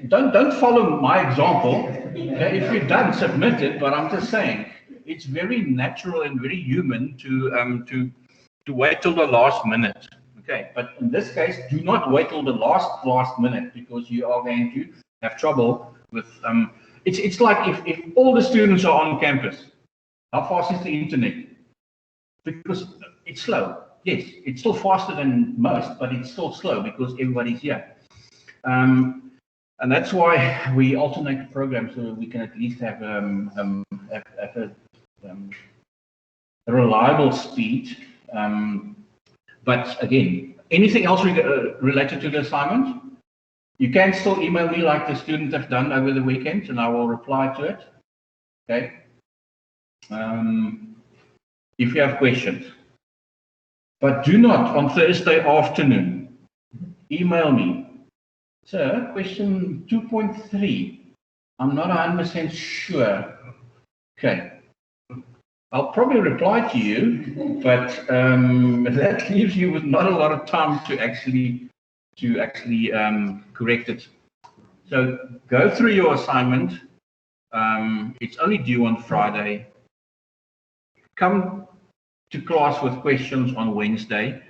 Don't follow my example. If you're done, submit it. But I'm just saying, it's very natural and very human to wait till the last minute. Okay, but in this case, do not wait till the last minute, because you are going to have trouble with. It's like if all the students are on campus, how fast is the internet? Because it's slow. Yes, it's still faster than most, but it's still slow because everybody's here. And that's why we alternate the program, so that we can at least have a reliable speed. But again, anything else related to the assignment, you can still email me like the students have done over the weekend, and I will reply to it. Okay. If you have questions, but do not on Thursday afternoon email me. Sir, question 2.3. I'm not 100% sure. Okay. I'll probably reply to you, but that leaves you with not a lot of time to actually correct it. So go through your assignment. It's only due on Friday. Come to class with questions on Wednesday,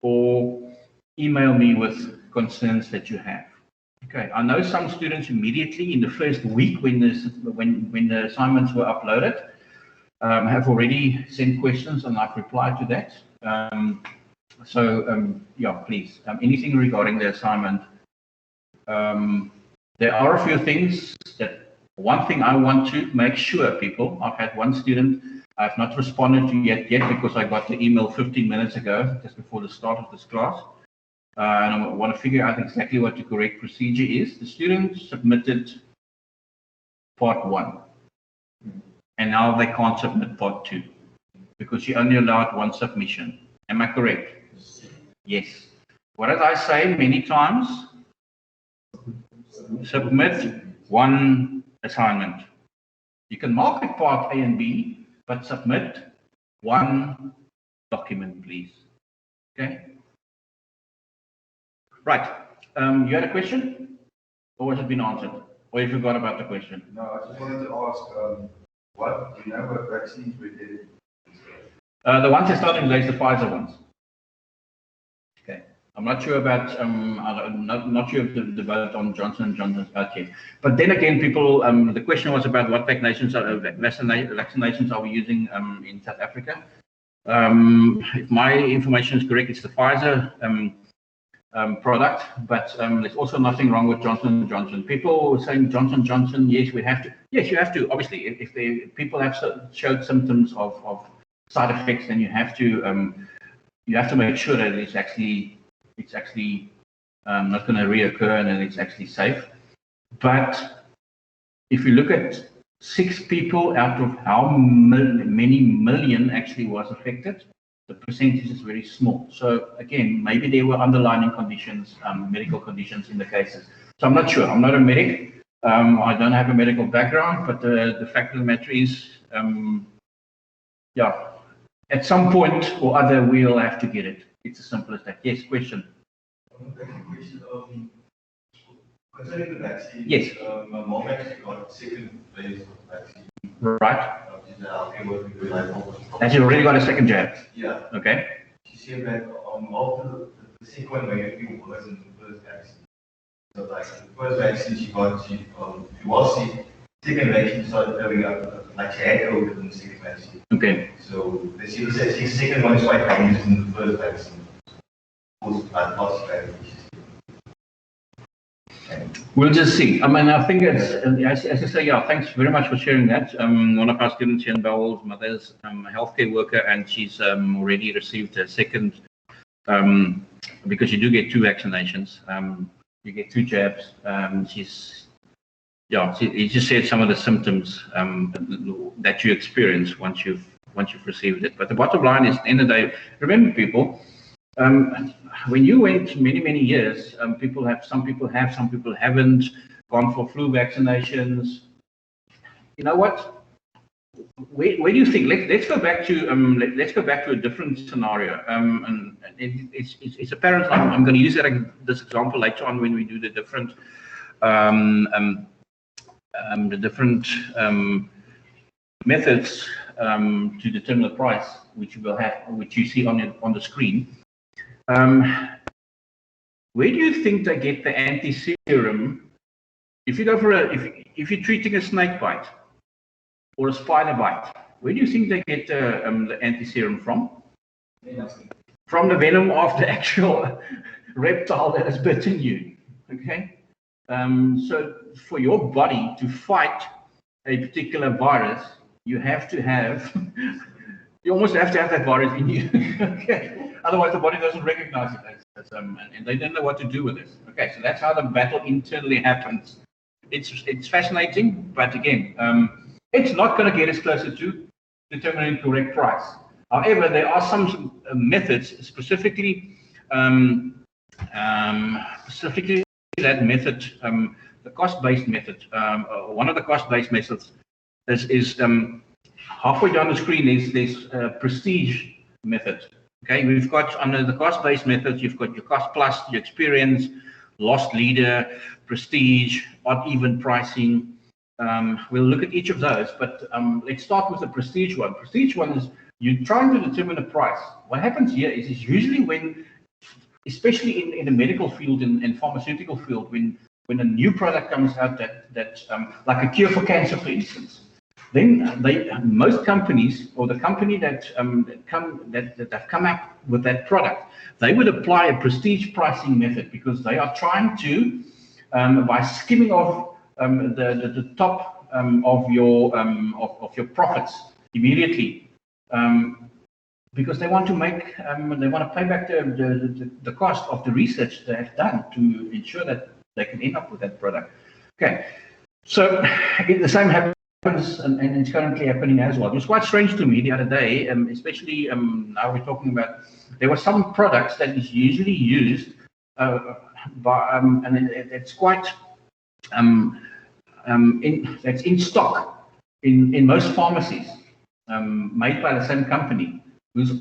or email me with concerns that you have. Okay, I know some students immediately in the first week when the assignments were uploaded have already sent questions, and I've replied to that. Yeah, please, anything regarding the assignment. There are a few things that, one thing I want to make sure, people, I've had one student I've not responded to yet because I got the email 15 minutes ago, just before the start of this class. And I want to figure out exactly what the correct procedure is. The student submitted part 1, and now they can't submit part 2 because you only allowed one submission. Am I correct? Yes. What did I say many times? Submit one assignment. You can mark it part A and B, but submit one document, please. Okay. Right. You had a question? Or has it been answered? Or you forgot about the question? No, I just wanted to ask, do you know what vaccines we did? The ones that started in place, the Pfizer ones. Okay. I'm not sure about, not sure if the vote on Johnson & Johnson's out yet. But then again, people, the question was about what vaccinations are we using in South Africa. If my information is correct, it's the Pfizer product, but there's also nothing wrong with Johnson & Johnson. People were saying Johnson & Johnson, yes, we have to. Yes, you have to. Obviously, if people have showed symptoms of side effects, then you have to make sure that it's actually not going to reoccur and it's actually safe. But if you look at 6 people out of how many million actually was affected, the percentage is very small. So again, maybe there were underlying conditions, medical conditions in the cases. So I'm not sure. I'm not a medic. I don't have a medical background, but the fact of the matter is, yeah, at some point or other, we'll have to get it. It's as simple as that. Yes, question. Concerning the vaccine, yes. My mom actually got second phase of vaccine. Right. Has she already got a second jab? Yeah. Okay. She said that after the second one may have been worse than the first vaccine. So like the first vaccine she was sick. Second vaccine started going up, like she had COVID in the second vaccine. Okay. So the second one is quite dangerous than the first vaccine. We'll just see. I mean, I think it's, as I say, yeah, thanks very much for sharing that. One of our students here in Bell's mother's a healthcare worker, and she's already received a second, because you do get 2 vaccinations. You get 2 jabs. You just said some of the symptoms that you experience once you've received it. But the bottom line is, at the end of the day, remember, people, when you went many years, some people have, some people haven't gone for flu vaccinations. You know what? Where do you think? Let's go back to a different scenario. And it's apparent. I'm going to use this example later on when we do the different the different methods to determine the price, which you will have, which you see on the screen. Where do you think they get the anti-serum? If you go for if you're treating a snake bite or a spider bite, where do you think they get the anti-serum from? From the venom of the actual reptile that has bitten you. Okay, so for your body to fight a particular virus, you have to have, you almost have to have that virus in you. Okay, otherwise the body doesn't recognize it and they don't know what to do with it. Okay, so that's how the battle internally happens. It's fascinating, but again, it's not going to get us closer to determining correct price. However, there are some methods, specifically that method, the cost-based method. One of the cost-based methods is halfway down the screen. There's prestige method. Okay, we've got under the cost-based method, you've got your cost plus, your experience, lost leader, prestige, odd even pricing. We'll look at each of those, but let's start with the prestige one. Prestige one is you're trying to determine a price. What happens here is usually when, especially in the medical field and pharmaceutical field, when a new product comes out that like a cure for cancer, for instance, then most companies, or the company that have come up with that product, they would apply a prestige pricing method because they are trying to, by skimming off the top of your profits immediately, because they want to make they want to pay back the cost of the research they have done to ensure that they can end up with that product. Okay, so the same happens, and it's currently happening as well. It was quite strange to me the other day, especially now we're talking about, there were some products that is usually used by and it's quite that's in stock in most pharmacies, made by the same company, who's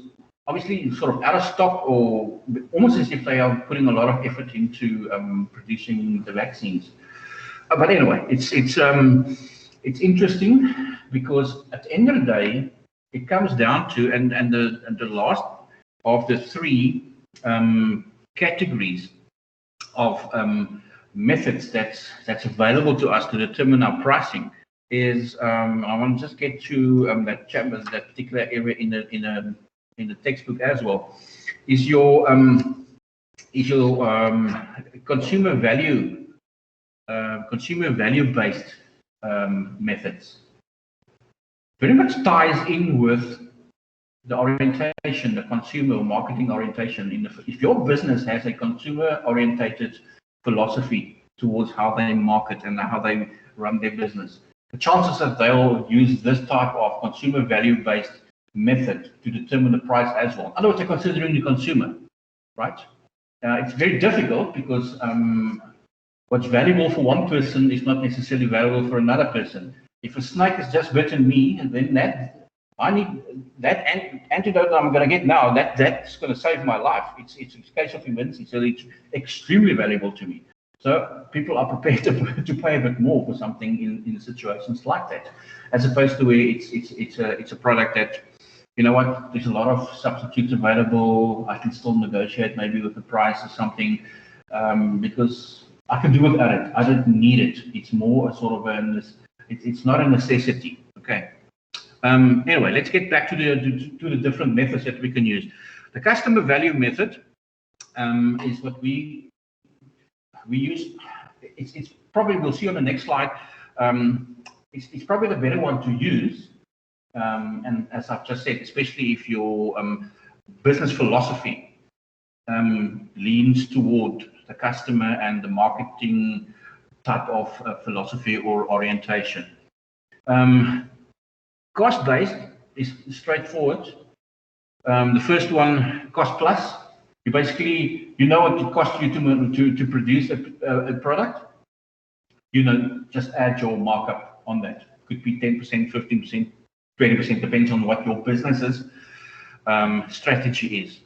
obviously sort of out of stock, or almost as if they are putting a lot of effort into producing the vaccines. But anyway, it's interesting because at the end of the day, it comes down to, and the last of the three categories of methods that's available to us to determine our pricing is, I want to just get to that particular area in the textbook as well, is your consumer value based methods. Very much ties in with the orientation, the consumer marketing orientation. If your business has a consumer orientated philosophy towards how they market and how they run their business, the chances that they'll use this type of consumer value based method to determine the price as well. In other words, they're considering the consumer, right? It's very difficult because what's valuable for one person is not necessarily valuable for another person. If a snake has just bitten me, and then I need that antidote that I'm going to get now, that's going to save my life. It's a case of emergency, so it's extremely valuable to me. So people are prepared to pay a bit more for something in situations like that, as opposed to where it's a product that, you know what, there's a lot of substitutes available. I can still negotiate maybe with the price or something, because I can do without it. I don't need it. It's more a sort of it's not a necessity. Okay. Anyway, let's get back to the different methods that we can use. The customer value method is what we use. It's probably, we'll see on the next slide. It's probably the better one to use. And as I've just said, especially if your business philosophy leans toward the customer and the marketing type of philosophy or orientation. Cost-based is straightforward. The first one, cost plus. You basically, you know what it costs you to produce a product. You know, just add your markup on that. Could be 10%, 15%, 20%, depends on what your business's strategy is.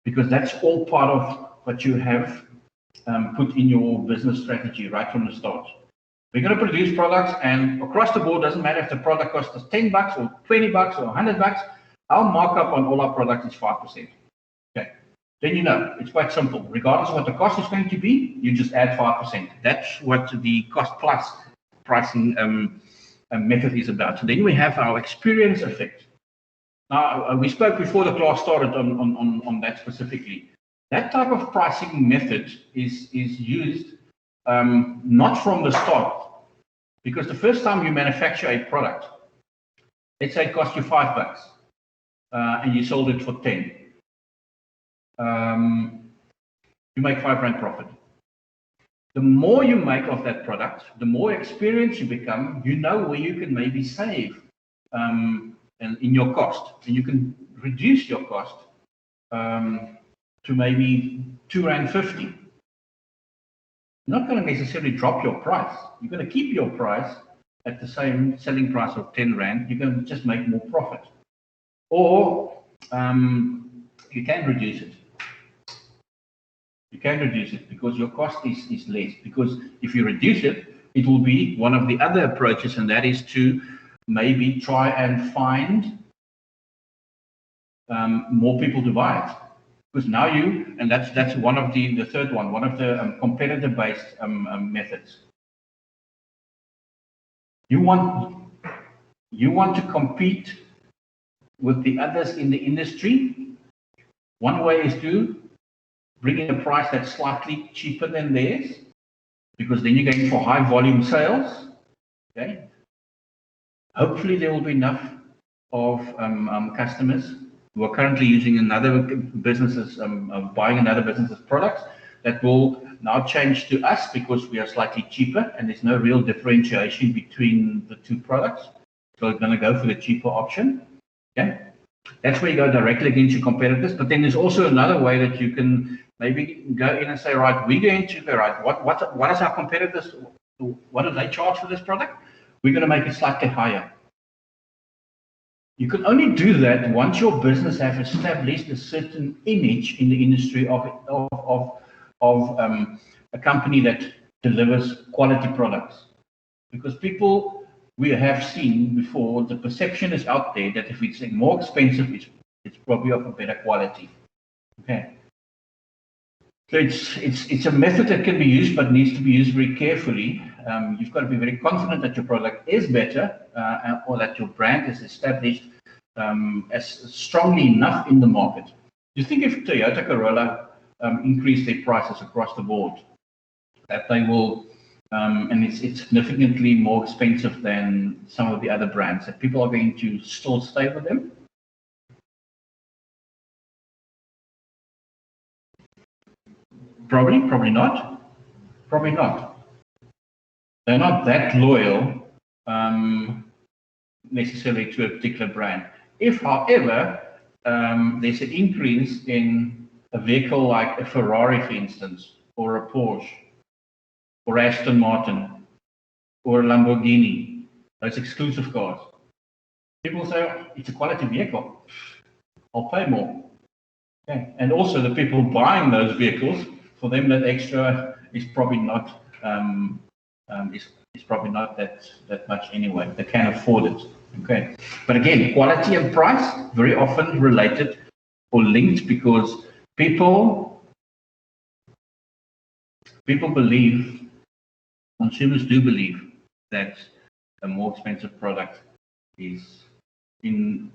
Because that's all part of what you have put in your business strategy right from the start. We're going to produce products, and across the board, doesn't matter if the product costs us $10 or $20 or $100, our markup on all our products is 5%. Okay, then you know, it's quite simple. Regardless of what the cost is going to be, you just add 5%. That's what the cost plus pricing method is about. So then we have our experience effect. Now, we spoke before the class started on that specifically. That type of pricing method is used not from the start, because the first time you manufacture a product, let's say it cost you $5 and you sold it for 10. You make £5 profit. The more you make of that product, the more experience you become, you know where you can maybe save in your cost, and you can reduce your cost to maybe £2.50. You're not going to necessarily drop your price. You're going to keep your price at the same selling price of 10 Rand. You're going to just make more profit. Or you can reduce it. You can reduce it because your cost is less. Because if you reduce it, it will be one of the other approaches, and that is to maybe try and find more people to buy it. Because now and that's one of the third one of the competitor-based methods. You want to compete with the others in the industry. One way is to bring in a price that's slightly cheaper than theirs, because then you're going for high volume sales. Okay. Hopefully there will be enough of customers who are currently using another business's, buying another business's products, that will now change to us because we are slightly cheaper and there's no real differentiation between the two products. So we're going to go for the cheaper option. Okay. That's where you go directly against your competitors. But then there's also another way that you can maybe go in and say, right, we're going to go, right, what is our competitors, what do they charge for this product? We're going to make it slightly higher. You can only do that once your business has established a certain image in the industry of a company that delivers quality products. Because people, we have seen before, the perception is out there that if it's more expensive, it's probably of a better quality. Okay. So it's a method that can be used, but needs to be used very carefully. You've got to be very confident that your product is better, or that your brand is established as strongly enough in the market. Do you think if Toyota Corolla increase their prices across the board, that they will, and it's significantly more expensive than some of the other brands, that people are going to still stay with them? Probably not. Probably not. They're not that loyal necessarily to a particular brand. If, however, there's an increase in a vehicle like a Ferrari, for instance, or a Porsche, or Aston Martin, or a Lamborghini, those exclusive cars, people say, oh, it's a quality vehicle, I'll pay more. Okay. And also the people buying those vehicles, for them that extra is probably not is probably not that much anyway. They can afford it. Okay. But again, quality and price very often related or linked, because people believe, consumers do believe, that a more expensive product is, in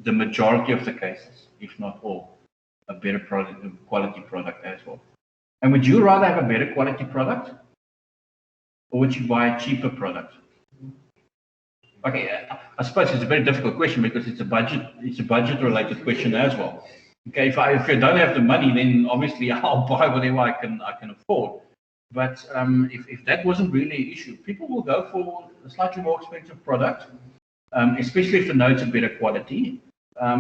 the majority of the cases, if not all, a better product, a quality product as well. And would you rather have a better quality product, or would you buy a cheaper product? Okay, I suppose it's a very difficult question because it's a budget related question as well. Okay, if I don't have the money, then obviously I'll buy whatever I can afford. But if that wasn't really an issue, people will go for a slightly more expensive product, especially if they know it's a better quality,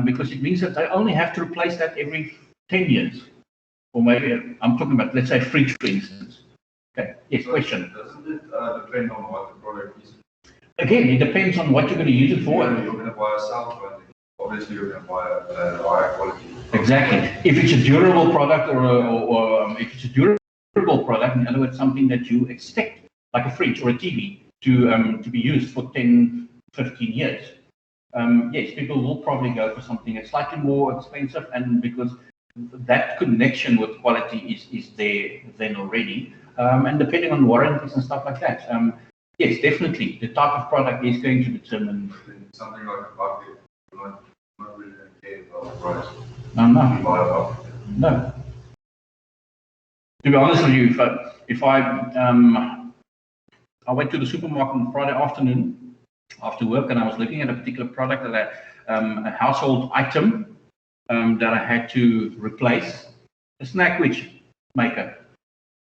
because it means that they only have to replace that every 10 years. Or maybe, I'm talking about, let's say, fridge, for instance. Okay, yes, question. Doesn't it depend on what the product is? Again, it depends on what you're going to use it for. Yeah, you're going to buy a sound one, obviously you're going to buy a higher quality. Exactly. If it's a durable product, or if it's a durable durable product. In other words, something that you expect, like a fridge or a TV, to be used for 10, 15 years. Yes, people will probably go for something that's slightly more expensive, and because that connection with quality is there then already, and depending on warranties and stuff like that. Yes, definitely, the type of product is going to determine. Something like a bucket, not really care about the price. No. To be honest with you, if I went to the supermarket on Friday afternoon after work, and I was looking at a particular product that a household item that I had to replace, a snack maker.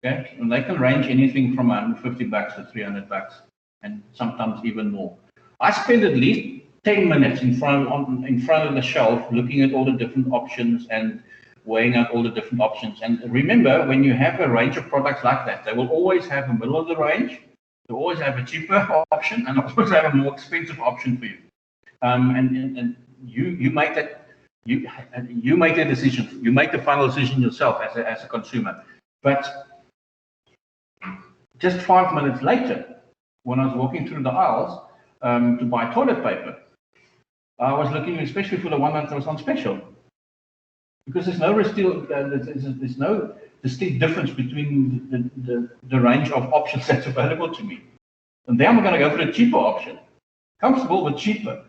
Okay, and they can range anything from $150 to $300, and sometimes even more. I spend at least 10 minutes in front of the shelf, looking at all the different options and weighing out all the different options. And remember, when you have a range of products like that, they will always have a middle of the range. They always have a cheaper option, and always have a more expensive option for you. And you make that. You make the decision. You make the final decision yourself as a consumer. But just 5 minutes later, when I was walking through the aisles to buy toilet paper, I was looking especially for the one that was on special, because there's no distinct difference between the range of options that's available to me. And then I'm going to go for the cheaper option, comfortable but cheaper.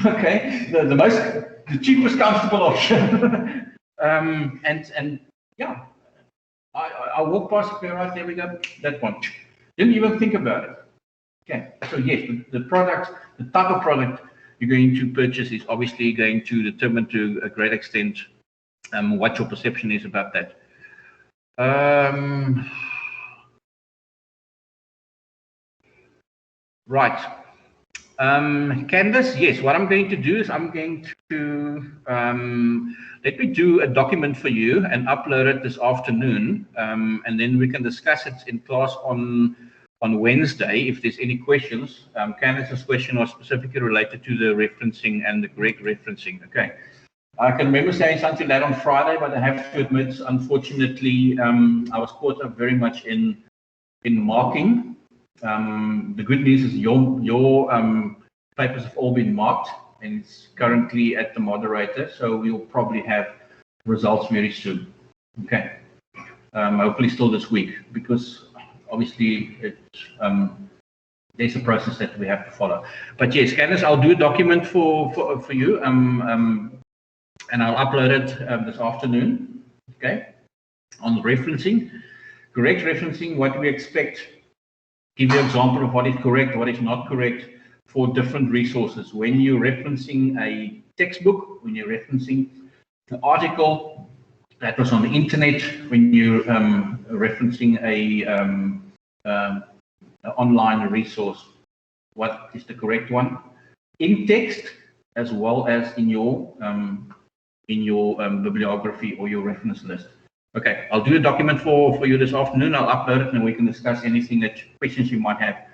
Okay, the cheapest comfortable option. And yeah, I walk past, okay, right, there we go, that one. Didn't even think about it. Okay, so yes, the type of product you're going to purchase is obviously going to determine to a great extent what your perception is about that. Right. Canvas, yes, what I'm going to do is I'm going to let me do a document for you and upload it this afternoon, and then we can discuss it in class on Wednesday if there's any questions. Candace's question was specifically related to the referencing and the correct referencing. Okay. I can remember saying something like that on Friday, but I have to admit, unfortunately, I was caught up very much in marking. The good news is your papers have all been marked, and it's currently at the moderator, so we'll probably have results very soon. Okay. Hopefully still this week, because obviously there's a process that we have to follow. But yes, Candace, I'll do a document for you, and I'll upload it this afternoon. Okay, on referencing, correct referencing, what we expect. Give you an example of what is correct, what is not correct for different resources. When you're referencing a textbook, when you're referencing an article that was on the internet, when you're referencing a online resource, what is the correct one in text as well as in your bibliography or your reference list. Okay, I'll do a document for you this afternoon. I'll upload it, and we can discuss anything questions you might have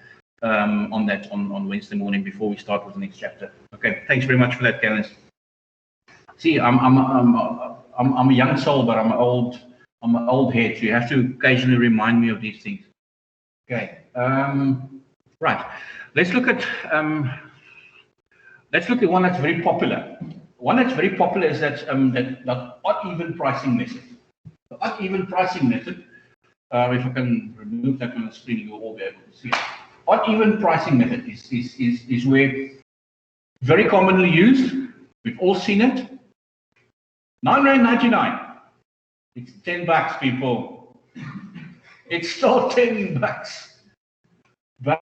on that on Wednesday morning before we start with the next chapter. Okay, thanks very much for that, Candice. See, I'm a young soul, but I'm an old head. So you have to occasionally remind me of these things. Okay, right. Let's look at one that's very popular. One that's very popular is that odd even pricing method. The odd even pricing method. If I can remove that on the screen, you'll all be able to see it. Odd even pricing method is where very commonly used. We've all seen it. R9.99. It's $10, people. It's still $10, but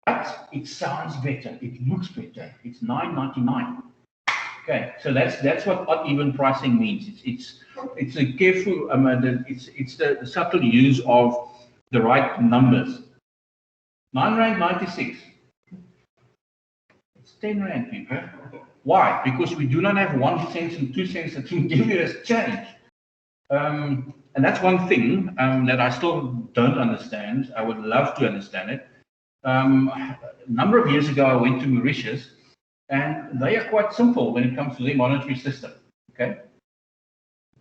it sounds better. It looks better. It's $9.99. Okay, so that's what odd even pricing means. It's a careful. It's the subtle use of the right numbers. R9.96. It's 10 Rand, people. Why? Because we do not have 1 cent and 2 cents that can give you as change. And that's one thing that I still don't understand. I would love to understand it. A number of years ago, I went to Mauritius, and they are quite simple when it comes to their monetary system. Okay,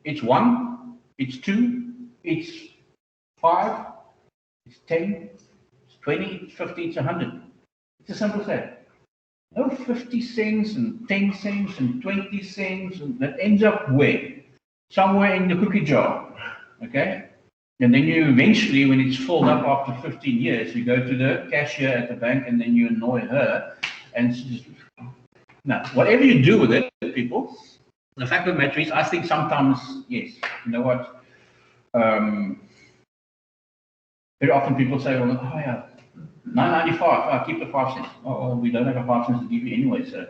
it's 1, it's 2, it's 5, it's 10, it's 20, it's 50, it's 100. It's as simple as that. No 50 cents and 10 cents and 20 cents, and that ends up where? Somewhere in the cookie jar, okay? And then you eventually, when it's filled up after 15 years, you go to the cashier at the bank and then you annoy her. And she just, now, whatever you do with it, people, the fact of the matter is, I think sometimes, yes, you know what? Very often people say, well, oh yeah, 9.95, I'll keep the 5 cents. Oh, we don't have a 5 cents to give you anyway, so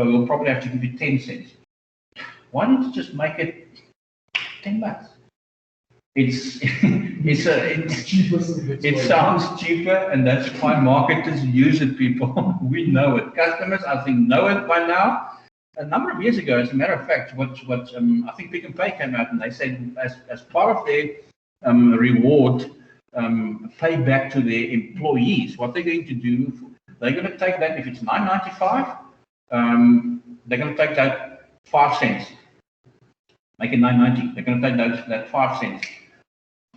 we'll probably have to give you 10 cents. Why don't you just make it 10 bucks? It's it sounds cheaper, and that's why marketers use it, people. We know it. Customers, I think, know it by now. A number of years ago, as a matter of fact, what I think Pick and Pay came out and they said as part of their reward pay back to their employees, what they're going to do, they're going to take that, if it's $9.95, they're going to take that 5 cents, make it $9.90. They're going to take that 5 cents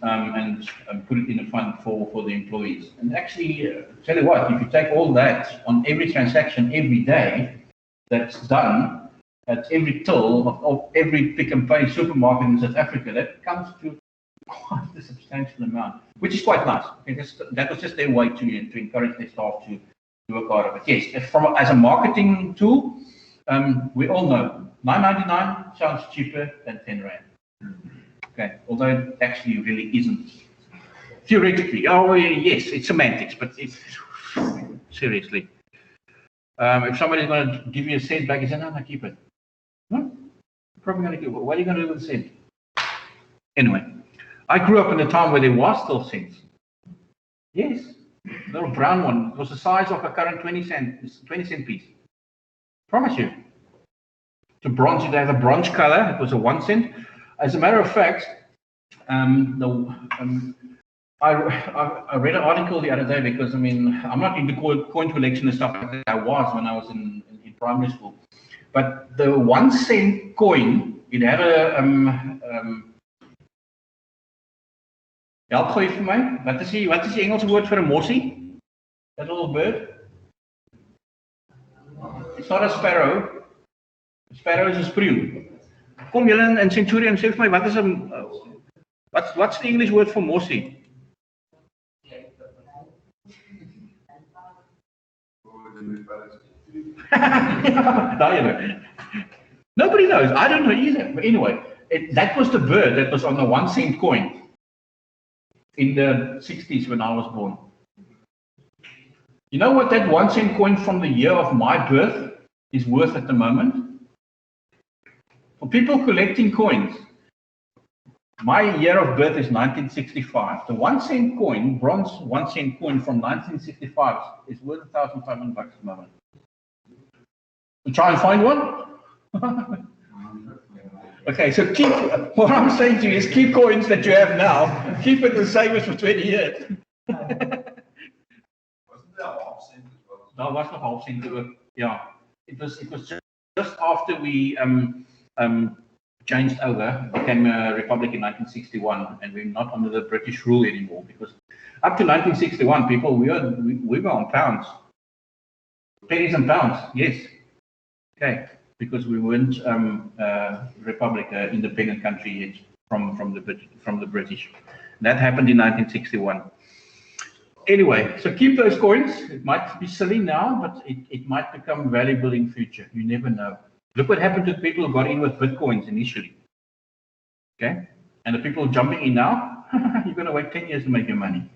and put it in a fund for the employees. And actually, tell you what, if you take all that on every transaction every day that's done at every till of every Pick and Pay supermarket in South Africa, that comes to quite a substantial amount, which is quite nice. Okay, that was just their way to encourage their staff to work hard of it. Yes, as a marketing tool, we all know $9.99 sounds cheaper than 10 Rand. Okay, although it actually really isn't. Theoretically, oh yes, it's semantics, but it's seriously. If somebody's going to give you a cent back, you say, no, keep it. No, you're probably going to give it. What are you going to do with the cent? Anyway, I grew up in a time where there was still cents. Yes, a little brown one. It was the size of a current 20 cent piece. Promise you. It's a bronze. It had a bronze color. It was a 1 cent. As a matter of fact, I read an article the other day because, I mean, I'm not into coin collection and stuff like that. I was when I was in primary school. But the 1 cent coin, it had a help gou vir my. Wat is die Engelse woord vir 'n mossie? That little bird? It's not a sparrow. A sparrow is a spreeu. Kom julle in Centurion sê vir my, wat is 'n what's the English word for mossie? Nobody knows. I don't know either. But anyway, that was the bird that was on the 1 cent coin in the 60s when I was born. You know what that 1 cent coin from the year of my birth is worth at the moment? For people collecting coins, my year of birth is 1965. The 1 cent coin, bronze 1 cent coin from 1965 is worth $1,500 at the moment. You try and find one? Okay, so what I'm saying to you is keep coins that you have now, keep it the same as for 20 years. Wasn't there a half cent as well? No, it wasn't a half cent. Yeah, it was just after we changed over, became a republic in 1961, and we're not under the British rule anymore. Because up to 1961, people we were on pounds, pennies and pounds. Yes, okay, because we weren't republic, independent country yet from the British. That happened in 1961. Anyway, so keep those coins. It might be silly now, but it might become valuable in future. You never know. Look what happened to people who got in with Bitcoins initially. Okay? And the people jumping in now, you're going to wait 10 years to make your money.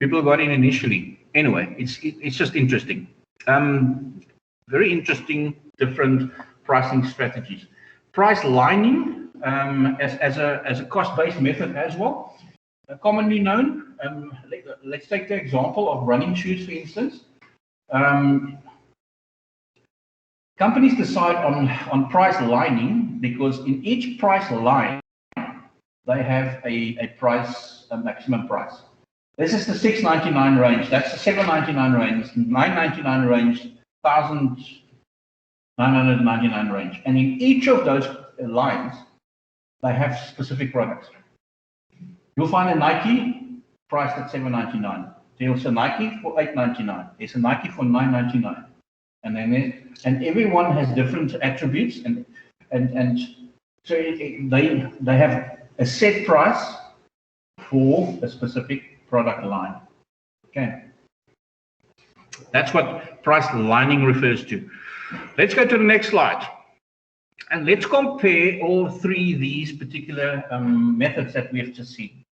People who got in initially. Anyway, it's just interesting. Very interesting, different pricing strategies. Price lining as a cost-based method as well. Commonly known. Let's take the example of running shoes, for instance. Companies decide on price lining because in each price line, they have a price, a maximum price. This is the $6.99 range, that's the $7.99 range, $9.99 range, $1,999 range. And in each of those lines, they have specific products. You'll find a Nike priced at $7.99. There's a Nike for $8.99. There's a Nike for $9.99. And then everyone has different attributes, and so they have a set price for a specific product line. Okay, that's what price lining refers to. Let's go to the next slide, and let's compare all three of these particular methods that we have just seen.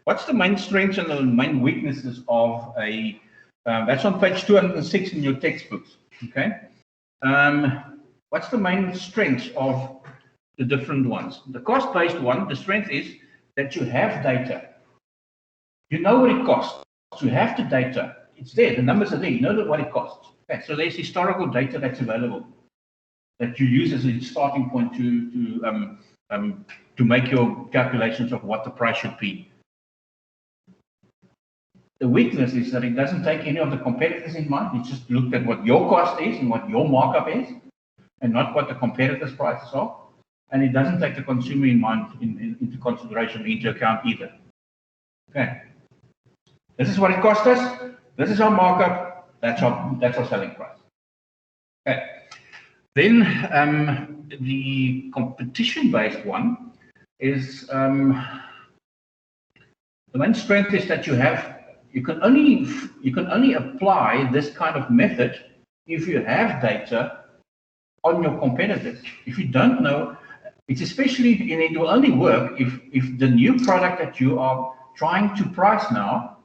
What's the main strengths and the main weaknesses of a? That's on page 206 in your textbooks. Okay, what's the main strengths of the different ones? The cost-based one, the strength is that you have data. You know what it costs. You have the data. It's there. The numbers are there. You know what it costs. Okay, so there's historical data that's available that you use as a starting point to make your calculations of what the price should be. The weakness is that it doesn't take any of the competitors in mind. It just looked at what your cost is and what your markup is, and not what the competitors' prices are. And it doesn't take the consumer in mind into consideration, into account either. Okay. This is what it cost us. This is our markup. That's our selling price. Okay. Then the competition-based one is the main strength is that you can only apply this kind of method if you have data on your competitors. If you don't know, it's especially, and it will only work if the new product that you are trying to price now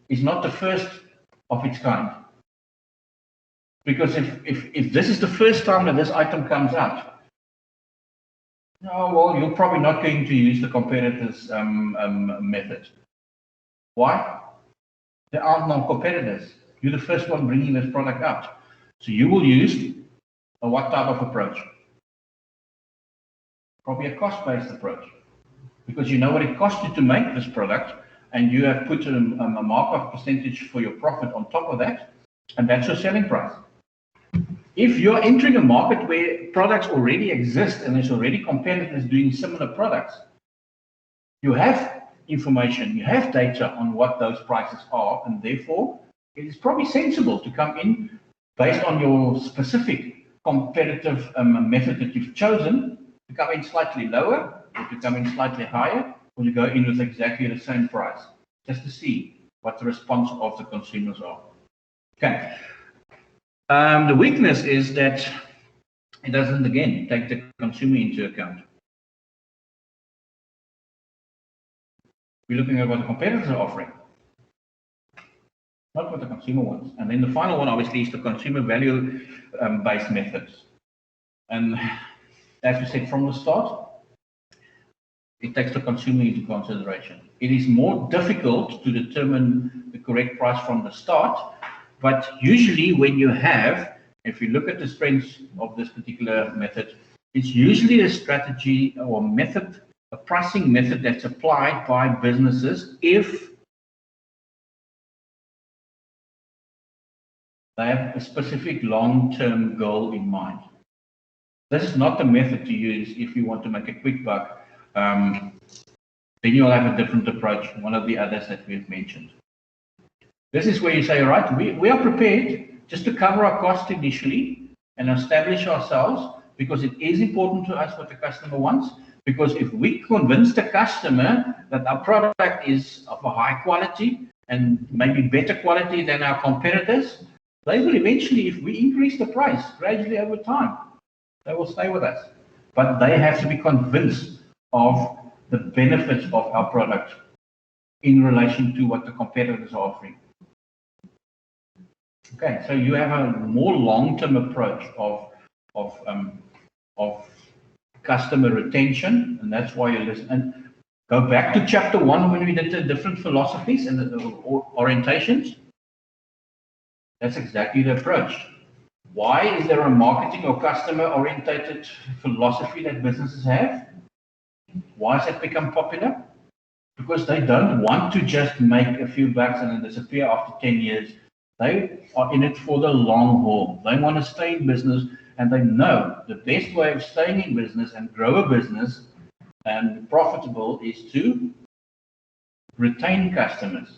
is not the first of its kind. Because if this is the first time that this item comes out, oh, well, you're probably not going to use the competitor's method. Why? There are no competitors. You're the first one bringing this product out. So you will use what type of approach? Probably a cost-based approach. Because you know what it costs you to make this product, and you have put a markup percentage for your profit on top of that, and that's your selling price. If you're entering a market where products already exist and there's already competitors doing similar products, you have information, you have data on what those prices are, and therefore it is probably sensible to come in based on your specific competitive method that you've chosen, to come in slightly lower, or to come in slightly higher, or to go in with exactly the same price, just to see what the response of the consumers are. Okay. The weakness is that it doesn't, again, take the consumer into account. We're looking at what the competitors are offering, not what the consumer wants. And then the final one, obviously, is the consumer value-based methods. And as we said from the start, it takes the consumer into consideration. It is more difficult to determine the correct price from the start, but usually when you have, if you look at the strengths of this particular method, it's usually a strategy or method, a pricing method that's applied by businesses if they have a specific long-term goal in mind. This is not the method to use if you want to make a quick buck. Then you'll have a different approach, one of the others that we've mentioned. This is where you say, all right, we are prepared just to cover our costs initially and establish ourselves, because it is important to us what the customer wants. Because if we convince the customer that our product is of a high quality and maybe better quality than our competitors, they will eventually, if we increase the price gradually over time, they will stay with us. But they have to be convinced of the benefits of our product in relation to what the competitors are offering. Okay, so you have a more long-term approach of customer retention, and that's why you listen. And go back to chapter 1 when we did the different philosophies and the orientations. That's exactly the approach. Why is there a marketing or customer-orientated philosophy that businesses have? Why has that become popular? Because they don't want to just make a few bucks and then disappear after 10 years. They are in it for the long haul. They want to stay in business, and they know the best way of staying in business and grow a business and profitable is to retain customers.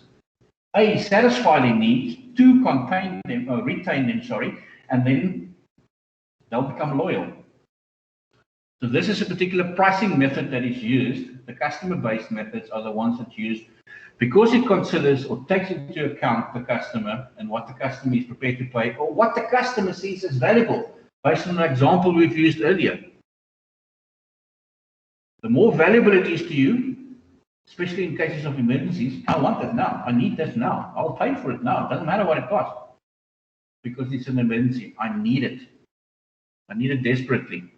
A, satisfy their needs, two, contain them, or retain them, sorry, and then they'll become loyal. So this is a particular pricing method that is used. The customer-based methods are the ones that use because it considers or takes into account the customer and what the customer is prepared to pay or what the customer sees as valuable, based on an example we've used earlier. The more valuable it is to you, especially in cases of emergencies, I want it now. I need this now. I'll pay for it now. It doesn't matter what it costs because it's an emergency. I need it. I need it desperately.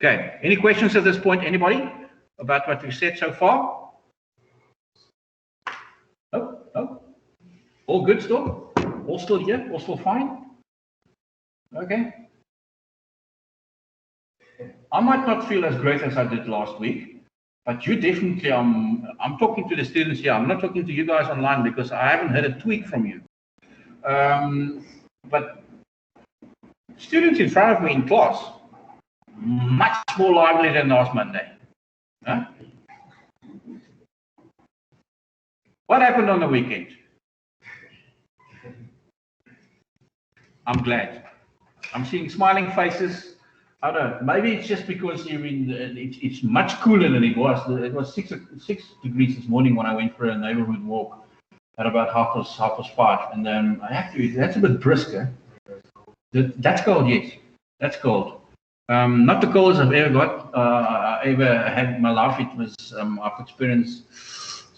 Okay. Any questions at this point? Anybody about what we've said so far? No? No? All good still? All still here? All still fine? Okay. I might not feel as great as I did last week, but you definitely, I'm talking to the students here. I'm not talking to you guys online because I haven't heard a tweak from you. But students in front of me in class, much more lively than last Monday. Huh? What happened on the weekend? I'm glad. I'm seeing smiling faces. I don't know. Maybe it's just because you're in. It's much cooler than it was. It was 6 degrees this morning when I went for a neighborhood walk at about half past 5, and then I have to. That's a bit brisker. That's cold, yes. That's cold. Not the coldest I've ever got. I ever had in my life. It was I've experienced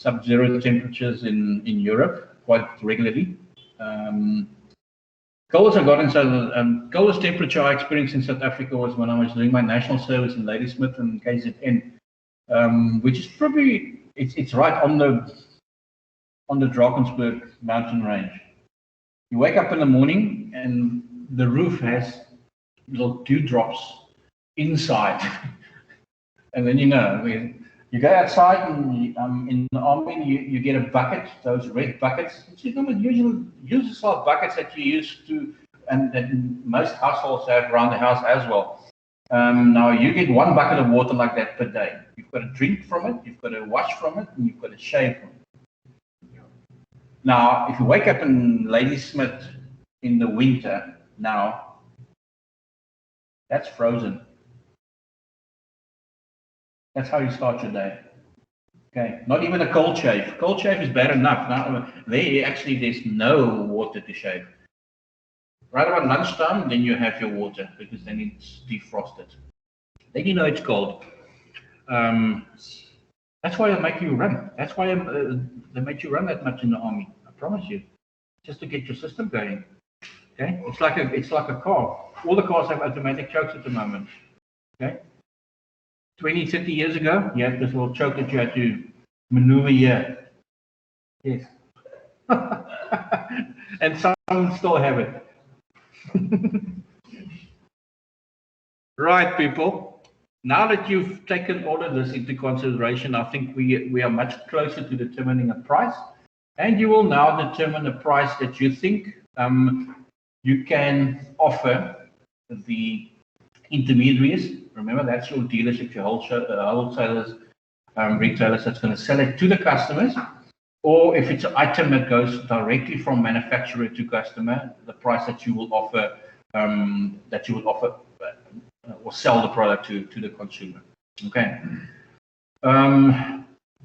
sub-zero temperatures in Europe quite regularly. Coldest I got in coldest temperature I experienced in South Africa was when I was doing my national service in Ladysmith and KZN, which is probably it's right on the Drakensberg mountain range. You wake up in the morning and the roof has little dewdrops inside, and then you go outside and in the army you get a bucket, those red buckets. It's usual buckets that you use to, and that most households have around the house as well. Now you get one bucket of water like that per day. You've got to drink from it, you've got to wash from it, and you've got to shave from it. Now, if you wake up in Ladysmith in the winter, now that's frozen. That's how you start your day. Okay, not even a cold shave. Cold shave is bad enough. Now, there's no water to shave. Right about lunchtime, then you have your water because then it's defrosted. Then you know it's cold. That's why they make you run. That's why they make you run that much in the army. I promise you, just to get your system going. Okay, it's like a car. All the cars have automatic chokes at the moment. Okay. 20, 30 years ago, you had this little choke that you had to maneuver here. Yes. And some still have it. Right, people. Now that you've taken all of this into consideration, I think we are much closer to determining a price. And you will now determine a price that you think you can offer the intermediaries. Remember, that's your dealership, your wholesalers, retailers that's going to sell it to the customers. Or if it's an item that goes directly from manufacturer to customer, the price that you will offer, or sell the product to the consumer. Okay.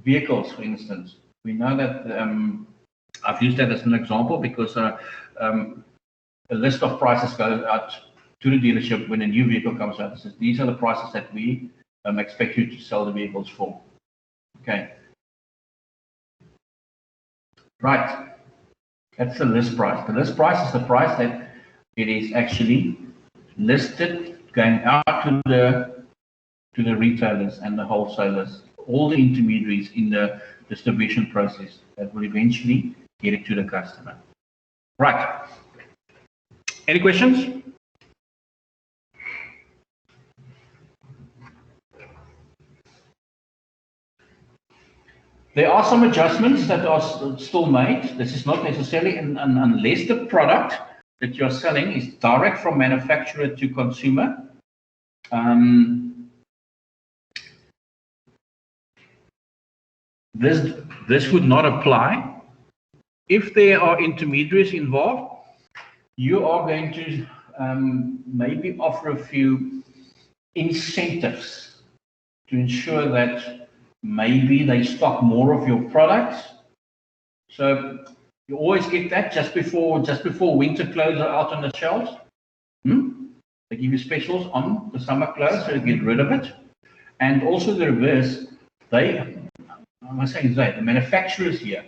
Vehicles, for instance, we know that I've used that as an example because a list of prices goes out to the dealership when a new vehicle comes out. It says, these are the prices that we expect you to sell the vehicles for. Okay. Right. That's the list price. The list price is the price that it is actually listed going out to the retailers and the wholesalers, all the intermediaries in the distribution process that will eventually get it to the customer. Right. Any questions? There are some adjustments that are still made. This is not necessarily, unless the product that you're selling is direct from manufacturer to consumer. this would not apply. If there are intermediaries involved, you are going to maybe offer a few incentives to ensure that maybe they stock more of your products. So you always get that just before winter clothes are out on the shelves. They give you specials on the summer clothes, so you get rid of it. And also the reverse, the manufacturers here,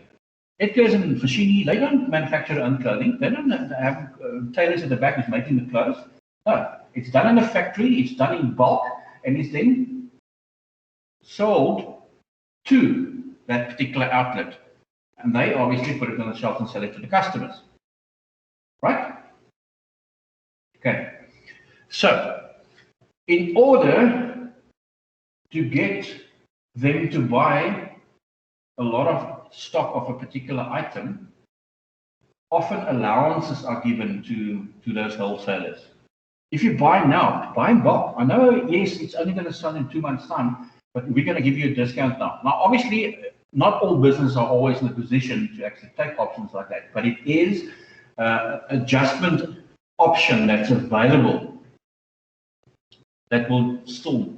Edgars and Fashini, they don't manufacture their own clothing. They don't have tailors at the back who's making the clothes. No, it's done in a factory, it's done in bulk, and it's then sold to that particular outlet. And they obviously put it on the shelf and sell it to the customers. Right? Okay. So, in order to get them to buy a lot of stock of a particular item, often allowances are given to those wholesalers. If you buy now, buy in bulk. I know, yes, it's only going to sell in 2 months' time, but we're going to give you a discount now. Now, obviously, not all businesses are always in a position to actually take options like that, but it is an adjustment option that's available that will still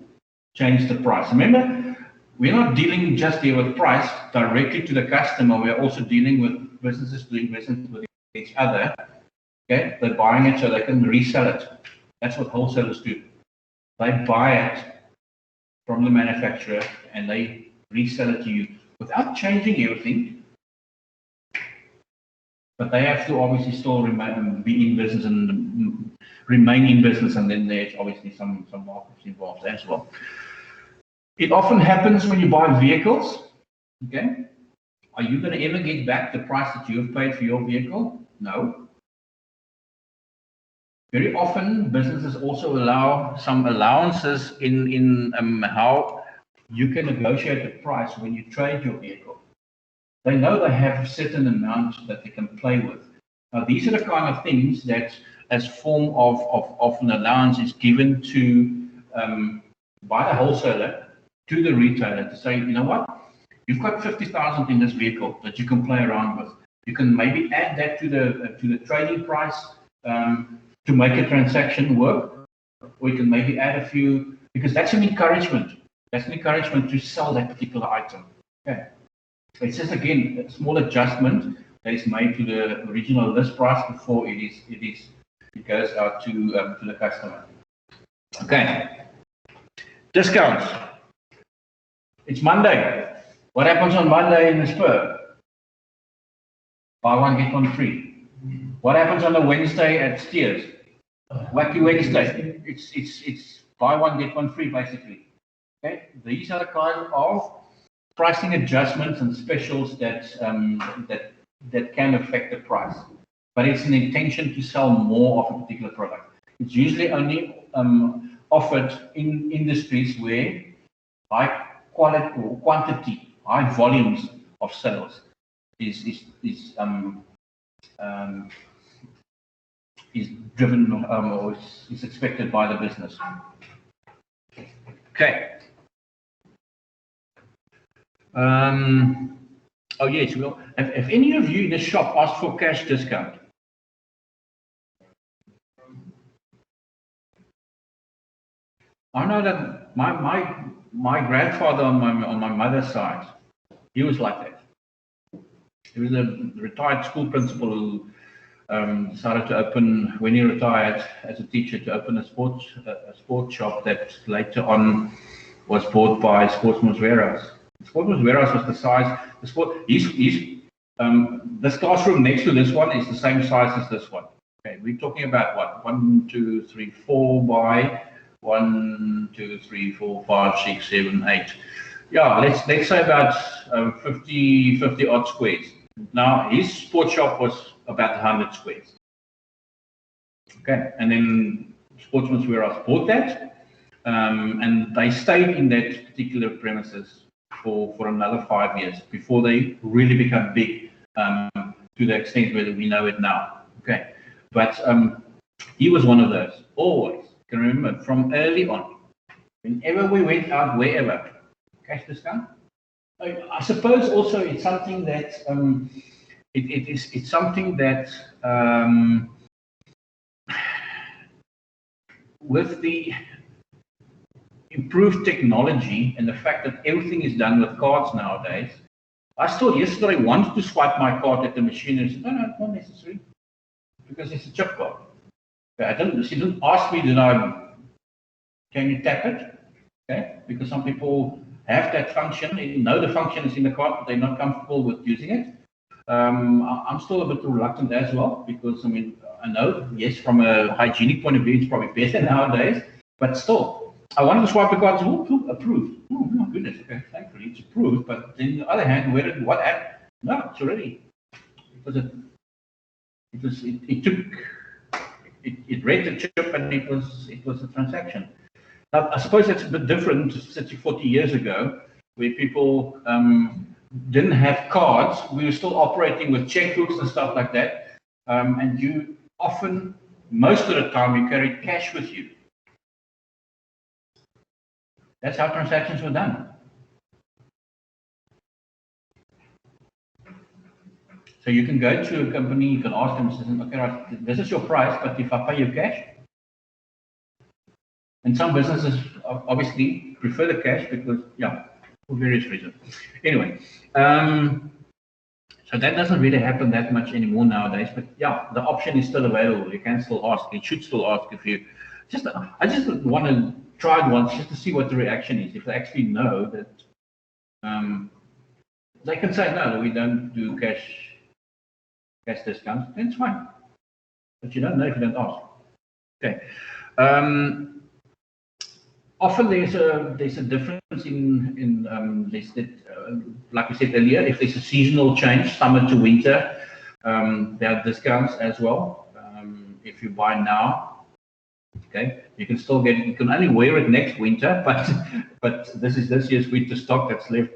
change the price. Remember, we're not dealing just here with price directly to the customer. We're also dealing with businesses doing business with each other. Okay, they're buying it so they can resell it. That's what wholesalers do. They buy it from the manufacturer and they resell it to you without changing everything. But they have to obviously still be in business and remain in business, and then there's obviously some markets involved as well. It often happens when you buy vehicles. Okay, are you going to ever get back the price that you have paid for your vehicle? No. Very often, businesses also allow some allowances in how you can negotiate the price when you trade your vehicle. They know they have a certain amount that they can play with. Now, these are the kind of things that, as form of an allowance, is given to by the wholesaler to the retailer to say, you know what, you've got 50,000 in this vehicle that you can play around with. You can maybe add that to the trading price to make a transaction work, or you can maybe add a few, because that's an encouragement. That's an encouragement to sell that particular item. Okay. It's just, again, a small adjustment that is made to the original list price before it goes out to the customer. Okay. Discounts. It's Monday. What happens on Monday in the Spur? Buy one, get one free. What happens on a Wednesday at Steers? Wacky Wednesday. It's buy one, get one free, basically. Okay. These are the kind of pricing adjustments and specials that can affect the price, but it's an intention to sell more of a particular product. It's usually only offered in industries where high quality or quantity, high volumes of sales is driven or is expected by the business. Okay. Oh yes, well, have any of you in the shop asked for cash discount? I know that my grandfather on my mother's side, he was like that. He was a retired school principal who decided to open, when he retired as a teacher, to open a sports shop that later on was bought by Sportsman's Warehouse. Sportsman's Warehouse was the size. This classroom next to this one is the same size as this one. Okay, we're talking about what? 1, 2, 3, 4 by 1, 2, 3, 4, 5, 6, 7, 8. Yeah, let's say about 50 odd squares. Now his sports shop was about 100 squares. Okay, and then Sportsman's Warehouse bought that, and they stayed in that particular premises for another 5 years before they really become big to the extent where we know it now. Okay, but he was one of those. Always can remember from early on, whenever we went out, wherever, cash discount, I suppose also it's something that it's something that with the improved technology and the fact that everything is done with cards nowadays, I still yesterday wanted to swipe my card at the machine and said, no, it's not necessary because it's a chip card. Okay, she didn't ask me, can you tap it? Okay, because some people have that function, they know the function is in the card, but they're not comfortable with using it. I'm still a bit reluctant as well because I mean, I know, yes, from a hygienic point of view, it's probably better nowadays, but still, I wanted to swipe the cards. Approved. Oh my goodness, okay, thankfully it's approved. But then on the other hand, what app? No, it's already because it read the chip and it was a transaction. Now, I suppose that's a bit different 30, 40 years ago, where people didn't have cards. We were still operating with checkbooks and stuff like that. And you often, most of the time, you carried cash with you. That's how transactions were done. So you can go to a company, you can ask them, okay, right, this is your price, but if I pay you cash, and some businesses obviously prefer the cash because, yeah, for various reasons. Anyway, so that doesn't really happen that much anymore nowadays, but yeah, the option is still available. You can still ask, you should still ask if you, I just want to try it once just to see what the reaction is. If they actually know that, they can say, no, we don't do cash discounts, then it's fine. But you don't know if you don't ask. Okay. Often there's a difference in like we said earlier, if there's a seasonal change, summer to winter, there are discounts as well. If you buy now, okay, you can still get, you can only wear it next winter, but this is this year's winter stock that's left.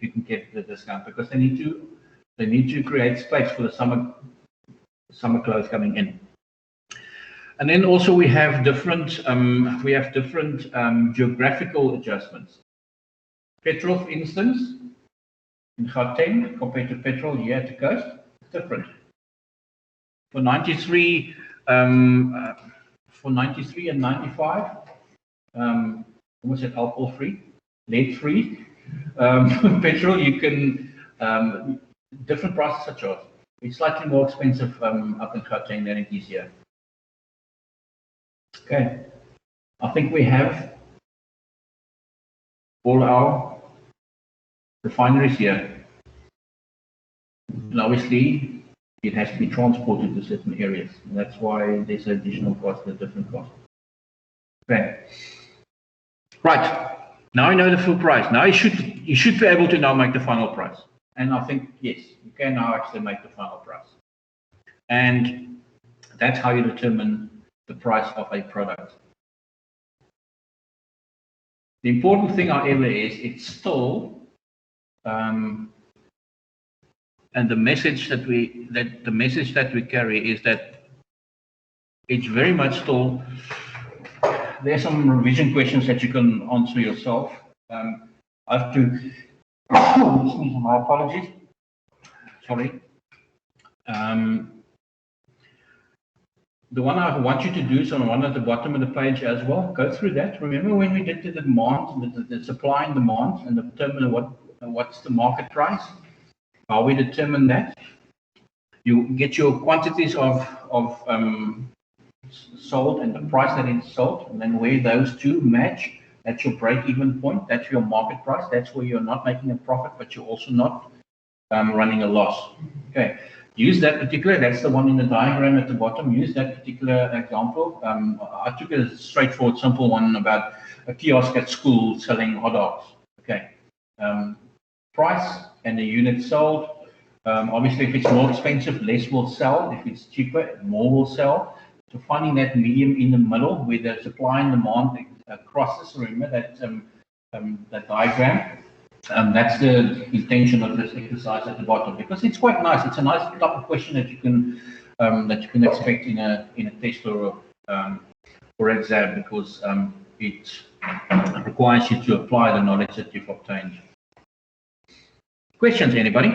You can get the discount because they need to create space for the summer clothes coming in. And then also we have different geographical adjustments. Petrol, for instance, in Gauteng compared to petrol here at the coast, it's different. For 93 and 95, almost at alcohol free, lead free petrol, you can different prices are charged. It's slightly more expensive up in Gauteng than it is here. Okay, I think we have all our refineries here. And obviously, it has to be transported to certain areas. And that's why there's additional cost, a different cost. Okay. Right. Now you know the full price. Now you should be able to now make the final price. And I think, yes, you can now actually make the final price. And that's how you determine the price of a product. The important thing, however, is it's still, and the message that we carry is that it's very much still. There's some revision questions that you can answer yourself. I have to. My apologies. Sorry. The one I want you to do is on one at the bottom of the page as well. Go through that. Remember when we did the demand, the supply and demand, and determine what's the market price? How we determine that? You get your quantities of sold and the price that it's sold, and then where those two match, that's your break-even point. That's your market price. That's where you're not making a profit, but you're also not running a loss. Okay. Use that particular, that's the one in the diagram at the bottom, use that particular example. I took a straightforward, simple one about a kiosk at school selling hot dogs. Okay. Price and the unit sold. Obviously, if it's more expensive, less will sell. If it's cheaper, more will sell. So finding that medium in the middle where the supply and demand crosses, remember that diagram. That's the intention of this exercise at the bottom, because it's quite nice. It's a nice type of question that you can expect in a test or exam, because it requires you to apply the knowledge that you've obtained. Questions, anybody?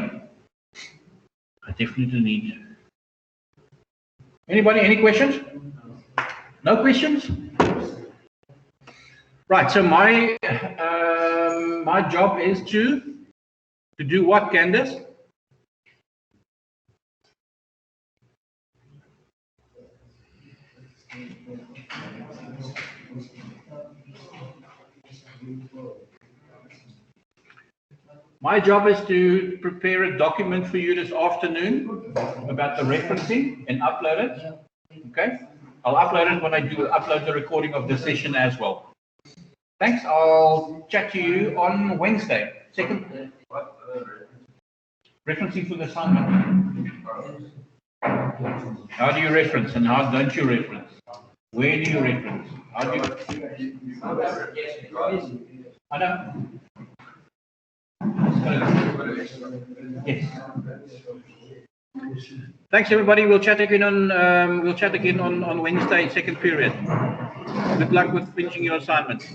I definitely need. Anybody, any questions? No questions? Right, so my my job is to do what, Candace? My job is to prepare a document for you this afternoon about the referencing and upload it. Okay? I'll upload it when I do upload the recording of the session as well. Thanks. I'll chat to you on Wednesday. Second referencing for the assignment. How do you reference and how don't you reference? Where do you reference? How do you? I know. Yes. Thanks, everybody. We'll chat again on Wednesday, second period. Good luck with finishing your assignments.